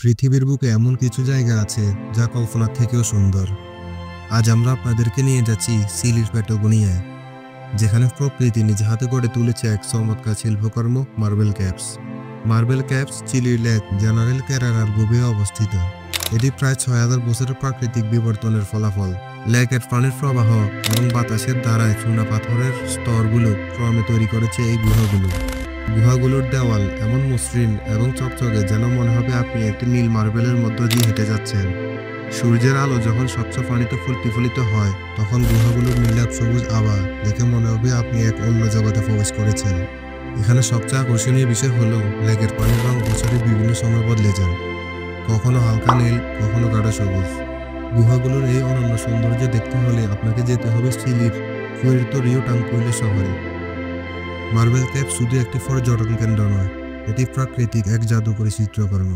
পৃথিবীর বুকে এমন কিছু জায়গা আছে যা কল্পনার থেকেও সুন্দর। আজ আমরা আপনাদেরকে নিয়ে যাচ্ছি চিলির প্যাটাগোনিয়ায়, যেখানে প্রকৃতি নিজ হাতে গড়ে তুলেছে এক চমৎকার শিল্পকর্ম মার্বেল ক্যাপস। মার্বেল ক্যাপস চিলির লেক জেনারেল ক্যারারার গভীরে অবস্থিত। এটি প্রায় ৬০০০ বছরের প্রাকৃতিক বিবর্তনের ফলাফল। লেকের পানির প্রবাহ এবং বাতাসের ধারায় চুনা পাথরের স্তরগুলো ক্রমে তৈরি করেছে এই গুহাগুলোর দেওয়াল এমন মসৃণ এবং চকচকে যেন মনে হবে আপনি একটি নীল মার্বেলের মধ্য দিয়ে হেঁটে যাচ্ছেন। সূর্যের আলো যখন স্বচ্ছ পানিতে প্রতিফলিত হয়, তখন গুহাগুলোর নীলাভ সবুজ আভা দেখে মনে হবে আপনি এক অন্য জগতে প্রবেশ করেছেন। এখানে সবচেয়ে আকর্ষণীয় বিষয় হলো লেকের পানির রং বছরের বিভিন্ন সময় বদলে যায়, কখনো হালকা নীল, কখনো গাঢ় সবুজ। গুহাগুলোর এই অনন্য সৌন্দর্য দেখতে হলে আপনাকে যেতে হবে চিলির পুয়ের্তো রিও ট্রাঙ্কুইলো শহরে। মার্বেল ক্যাপ শুধু একটি পর্যটন কেন্দ্র নয়, এটি প্রাকৃতিক এক জাদুকরী চিত্রকর্ম।